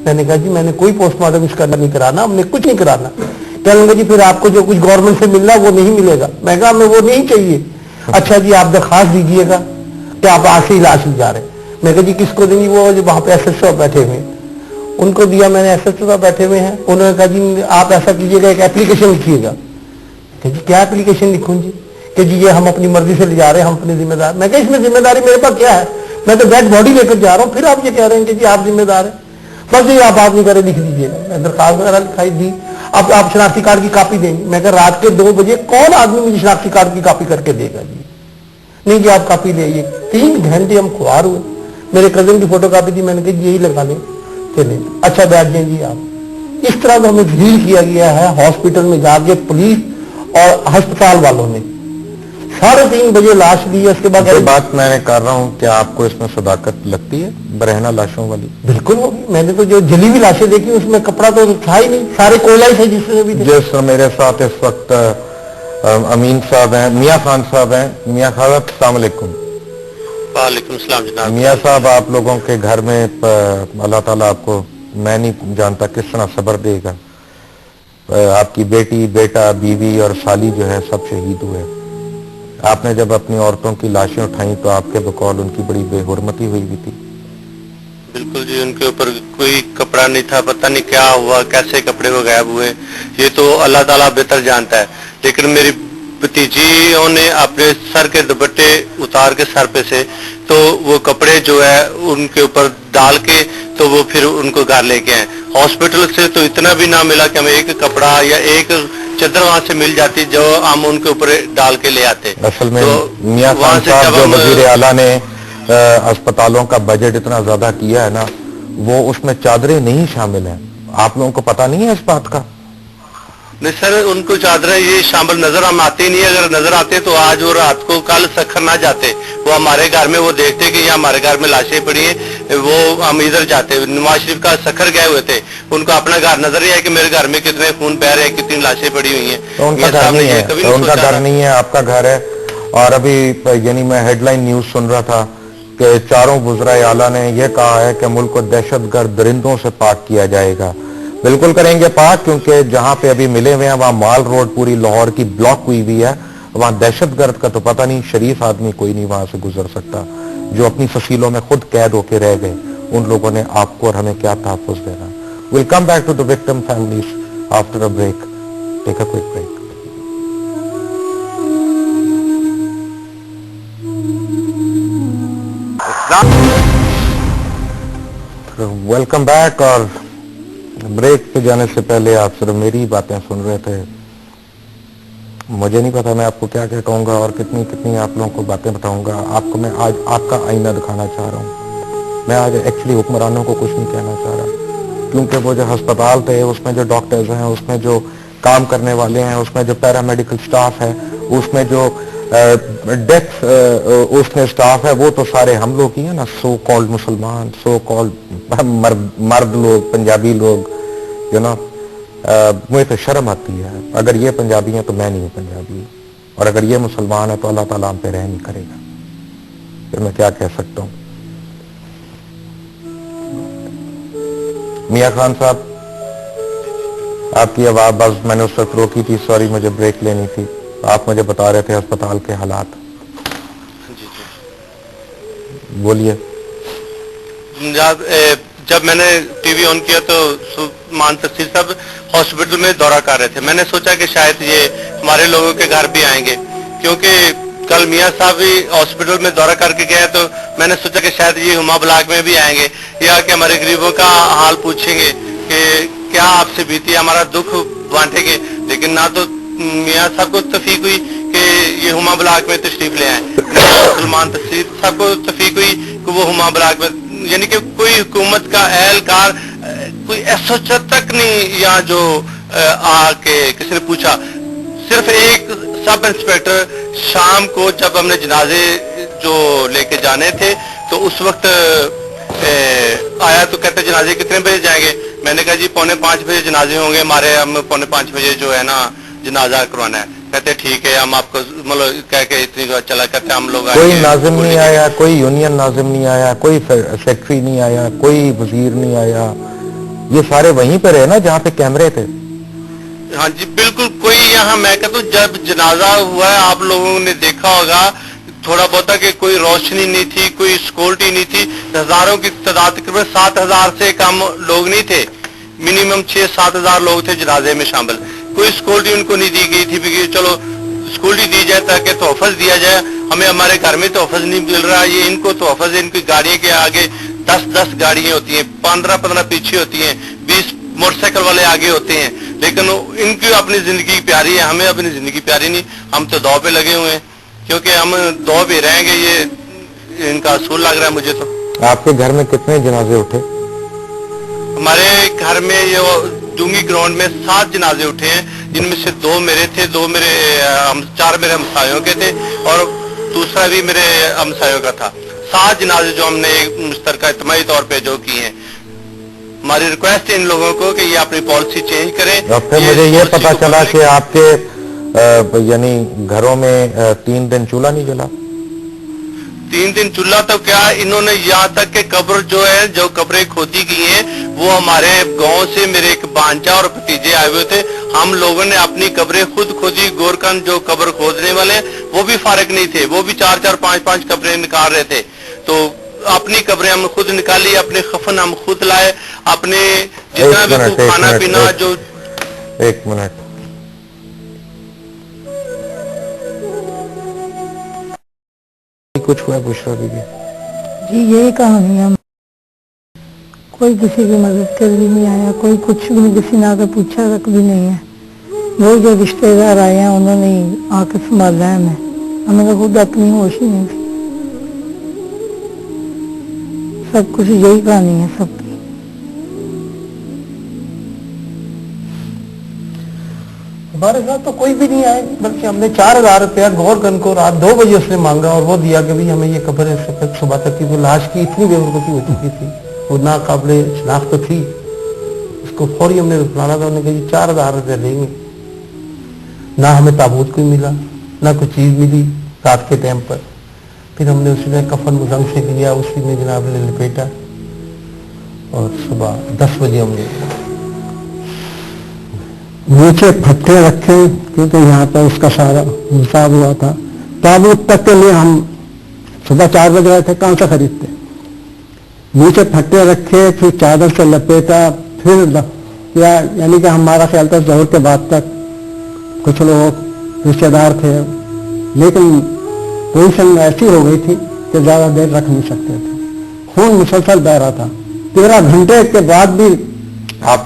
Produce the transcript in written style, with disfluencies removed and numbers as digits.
میں نے کہا جی میں نے کوئی پوسٹ مارٹم اس کا نہیں کرانا, ہم نے کچھ نہیں کرانا. کہنے لگے جی پھر آپ کو جو کچھ گورنمنٹ سے ملنا وہ نہیں ملے گا. میں کہا ہمیں وہ نہیں چاہیے. اچھا جی آپ درخواست دیجیے گا کہ آپ آج سے علاج لی جا رہے ہیں. میں کہا جی کس کو دیں گی؟ وہ جو وہاں پہ ایس ایچ او بیٹھے ہوئے ہیں ان کو دیا میں نے. ایس ایچ او بیٹھے ہوئے ہیں, انہوں نے کہا جی آپ ایسا کیجیے گا ایک اپلیکیشن لکھیے گا. کہ جی کیا اپلیکیشن لکھوں جی؟ کہ جی یہ ہم اپنی مرضی سے لے جا رہے ہیں, ہم اپنی ذمہ دار. میں کہا اس میں ذمہ داری میرے پاس کیا ہے؟ میں تو ڈیڈ باڈی لے کر جا رہا ہوں, پھر آپ یہ کہہ رہے ہیں کہ جی آپ ذمہ دار ہیں. بس یہ آپ بات نہیں کرے, لکھ دیجیے گا. میں درخواست وغیرہ لکھائی دی. اب آپ شناختی کارڈ کی کاپی دیں گے. میں کہا رات کے 2 بجے کون آدمی مجھے شناختی کارڈ کی کاپی کر کے دے گا جی؟ نہیں جی آپ کاپی لے آئیے. 3 گھنٹے ہم خوار ہوئے. میرے کزن کی فوٹو کاپی تھی, میں نے کہا یہی لگا لیں چلیں. اچھا بیٹھ جائیں جی آپ. اس طرح سے ہمیں ڈیل کیا گیا ہے ہاسپٹل میں جا کے پولیس اور ہسپتال والوں نے. 3:30 بجے لاش لی ہے. اس کے بعد بات میں نے کر رہا ہوں کہ آپ کو اس میں صداقت لگتی ہے برہنہ لاشوں والی؟ بالکل ہوگی. میں نے تو جو جلی ہوئی لاشیں دیکھی اس میں کپڑا تو تھا ہی نہیں, سارے کوئلہ ہی تھے جس میں بھی. جس میرے ساتھ اس وقت امین صاحب ہیں, میاں خان صاحب ہیں. میاں خان صاحب السلام علیکم. وعلیکم السلام جناب. میاں صاحب آپ لوگوں کے گھر میں اللہ تعالیٰ آپ کو میں نہیں جانتا کس طرح صبر دے گا. آپ کی بیٹی, بیٹا, بیوی اور سالی جو ہے سب شہید ہوئے. آپ نے جب اپنی عورتوں کی لاشیں اٹھائیں تو آپ کے بقول ان کی بڑی بے حرمتی ہوئی بھی تھی. بالکل جی, ان کے اوپر کوئی کپڑا نہیں تھا. پتہ نہیں کیا ہوا, کیسے کپڑے وہ غائب ہوئے, یہ تو اللہ تعالیٰ بہتر جانتا ہے. لیکن میری بھتیجیوں نے اپنے سر کے دوپٹے اتار کے سر پہ سے تو وہ کپڑے جو ہے ان کے اوپر ڈال کے تو وہ پھر ان کو گھر لے کے آئے. ہاسپٹل سے تو اتنا بھی نہ ملا کہ ہمیں ایک کپڑا یا ایک چادر وہاں سے مل جاتی جو ہم ان کے اوپر ڈال کے لے آتے. اصل میں میاں خان صاحب جو وزیر اعلیٰ نے اسپتالوں کا بجٹ اتنا زیادہ کیا ہے نا, وہ اس میں چادریں نہیں شامل ہیں. آپ لوگوں کو پتا نہیں ہے اس بات کا؟ نہیں سر, ان کو چادریں یہ شامل نظر ہم آتے نہیں. اگر نظر آتے تو آج وہ رات کو کل سکھر نہ جاتے. وہ ہمارے گھر میں وہ دیکھتے کہ یہ ہمارے گھر میں لاشیں پڑی ہیں, وہ ہم ادھر جاتے. نواز شریف کا سکھر گئے ہوئے تھے, ان کو اپنا گھر نظر ہی ہے کہ میرے گھر میں کتنے خون بہ رہے ہیں, کتنی لاشیں پڑی ہوئی ہیں. تو ان کا گھر نہیں ہے, تو ان کا گھر نہیں ہے, آپ کا گھر ہے. اور ابھی یعنی میں ہیڈ لائن نیوز سن رہا تھا کہ 4 وزرائے اعلیٰ نے یہ کہا ہے کہ ملک کو دہشت گرد درندوں سے پاک کیا جائے گا. بالکل کریں گے پاک, کیونکہ جہاں پہ ابھی ملے ہوئے ہیں وہاں مال روڈ پوری لاہور کی بلاک ہوئی ہوئی ہے. وہاں دہشت گرد کا تو پتہ نہیں, شریف آدمی کوئی نہیں وہاں سے گزر سکتا. جو اپنی فصیلوں میں خود قید ہو کے رہ گئے, ان لوگوں نے آپ کو اور ہمیں کیا تحفظ دینا. We'll come back to the victim families after a break. Take a quick break. Welcome back. اور بریک پہ جانے سے پہلے آپ صرف میری باتیں سن رہے تھے. مجھے نہیں پتا میں آپ کو کیا کہوں گا اور کتنی آپ لوگوں کو باتیں بتاؤں گا. آپ کو میں آج آپ کا آئینہ دکھانا چاہ رہا ہوں. میں آج ایکچولی حکمرانوں کو کچھ نہیں کہنا چاہ رہا, کیونکہ وہ جو ہسپتال تھے اس میں جو ڈاکٹرز ہیں, اس میں جو کام کرنے والے ہیں, اس میں جو پیرامیڈیکل سٹاف ہے, اس میں جو ڈیتھ اس میں سٹاف ہے, وہ تو سارے ہم لوگ ہی ہیں نا, سو کالڈ مسلمان, سو کالڈ مرد لوگ, پنجابی لوگ. یو نو مجھے تو شرم آتی ہے. اگر یہ پنجابی ہیں تو میں نہیں ہوں پنجابی, اور اگر یہ مسلمان ہے تو اللہ تعالیٰ ہم پہ رحم نہیں کرے گا. پھر میں کیا کہہ سکتا ہوں. میاں خان صاحب, آپ کی آواز بس میں نے اس وقت روکی تھی, سوری مجھے بریک لینی تھی. آپ مجھے بتا رہے تھے ہسپتال کے حالات. بولیے. جب میں نے ٹی وی آن کیا تو مان تفسیر صاحب ہاسپٹل میں دورہ کر رہے تھے. میں نے سوچا کہ شاید یہ ہمارے لوگوں کے گھر بھی آئیں گے, کیونکہ کل میاں صاحب بھی ہاسپٹل میں دورہ کر کے گئے, تو میں نے سوچا کہ شاید یہ ہما بلاک میں بھی آئیں گے, یا کہ ہمارے غریبوں کا حال پوچھیں گے کہ کیا آپ سے بیتی, ہمارا دکھ بانٹیں گے. لیکن نہ تو میاں صاحب کو توفیق ہوئی کہ یہ ہما بلاک میں تشریف لے آئیں, نہ سلمان تفسیر صاحب کو توفیق ہوئی کہ وہ ہما بلاک میں, یعنی کہ کوئی حکومت کا اہلکار, کوئی ایس او تک نہیں یہاں جو آ کے کسی نے پوچھا. صرف ایک سب انسپیکٹر شام کو جب ہم نے جنازے جو لے کے جانے تھے تو اس وقت آیا تو کہتے جنازے کتنے بجے جائیں گے. میں نے کہا جی 4:45 بجے جنازے ہوں گے ہمارے, ہم 4:45 بجے جو ہے نا جنازہ کروانا ہے. کہتے ٹھیک ہے, ہم آپ کو مطلب کہہ کے اتنی چلا کرتے ہم لوگ. کوئی ناظم نہیں آیا, کوئی یونین ناظم نہیں آیا, کوئی سیکٹری نہیں آیا, کوئی وزیر نہیں آیا, یہ سارے وہیں پہ رہے نا جہاں پہ کیمرے تھے؟ ہاں جی بالکل. کوئی یہاں میں کہتا ہوں جب جنازہ ہوا ہے آپ لوگوں نے دیکھا ہوگا تھوڑا بہت کہ کوئی روشنی نہیں تھی, کوئی سیکورٹی نہیں تھی, ہزاروں کی تعداد تقریباً 7,000 سے کم لوگ نہیں تھے, منیمم 6-7 ہزار لوگ تھے جنازے میں شامل. کوئی سیکورٹی ان کو نہیں دی گئی تھی کہ چلو سیکورٹی دی جائے تاکہ تحفظ دیا جائے. ہمیں ہمارے گھر میں تحفظ نہیں مل رہا, یہ ان کو تحفظ ہے. ان کی گاڑیوں کے آگے 10 گاڑیاں ہوتی ہیں, 15 پیچھے ہوتی ہیں, 20 موٹر سائیکل والے آگے ہوتے ہیں, لیکن ان کی اپنی زندگی پیاری ہے, ہمیں اپنی زندگی پیاری نہیں. ہم تو دو پہ لگے ہوئے ہیں کیونکہ ہم دو پہ رہیں گے, یہ ان کا اصول لگ رہا ہے مجھے. تو آپ کے گھر میں کتنے جنازے اٹھے؟ ہمارے گھر میں یہ ڈونگی گراؤنڈ میں 7 جنازے اٹھے ہیں, جن میں سے 2 میرے تھے, 4 میرے ہمسایوں کے تھے اور دوسرا بھی میرے ہمسایوں کا تھا. 7 جنازے جو ہم نے مشترکہ اجتماعی طور پہ جو کی ہیں. ہماری ریکویسٹ ہے ان لوگوں کو کہ یہ اپنی پالیسی چینج کریں. ڈاکٹر مجھے یہ پتا چلا کہ آپ کے یعنی گھروں میں 3 دن چولہا نہیں جلا؟ 3 دن چولہا تو کیا, انہوں نے یہاں تک کہ قبر جو ہے, جو قبریں کھودی گئی ہیں وہ ہمارے گاؤں سے میرے ایک بانجا اور بھتیجے آئے ہوئے تھے. ہم لوگوں نے اپنی قبریں خود کھودی. گورکن جو قبر کھودنے والے ہیں وہ بھی فارغ نہیں تھے, وہ بھی 4-4 5-5 قبریں نکال رہے تھے. تو اپنی قبریں ہم خود نکالی, اپنے خفن ہم خود لائے, اپنے جتنا بھی کھانا پینا جو. ایک منٹ, کچھ ہوا بشرا بی بی؟ جی یہی کہانی ہے. کوئی کسی کی مدد کر بھی نہیں آیا, کوئی کچھ بھی کسی نے آ کر پوچھا تک بھی نہیں ہے. وہ جو رشتے دار آئے ہیں انہوں نے آ کے سنبھالا ہے ہمیں تو خود اپنی ہوش ہی نہیں تھی. سب کچھ یہی کہانی ہے سب کی. ہمارے ساتھ تو کوئی بھی نہیں آئے, بلکہ ہم نے 4,000 روپیہ گورکن کو رات 2 بجے اس نے مانگا اور وہ دیا کہ ہمیں یہ قبر صبح تک کی. وہ لاش کی اتنی بے وقوفی ہو چکی تھی, وہ نا قابل شناخت تھی, اس کو فوری ہم نے رکوانا تھا. انہوں نے کہا 4,000 روپیہ دیں گے. نہ ہمیں تابوت کوئی ملا, نہ کوئی چیز ملی رات کے ٹائم پر. پھر ہم نے اسی میں کفن رنگ سے لیا, اسی میں جناب نے لپیٹا اور صبح 10 بجے ہم نے نیچے پھٹے رکھے کیونکہ یہاں پہ اس کا سارا حساب ہوا تھا. تابوت تک کے لیے ہم صبح 4 بجے آئے تھے, کہاں سے خریدتے. نیچے پھٹے رکھے, پھر چادر سے لپیٹا, پھر یعنی کہ ہمارا خیال تھا ظہر کے بعد تک کچھ لوگ رشتے دار تھے, لیکن پوزیشن ایسی ہو گئی تھی کہ زیادہ دیر رکھ نہیں سکتے تھے. خون مسلسل بہ رہا تھا. 13 گھنٹے کے بعد بھی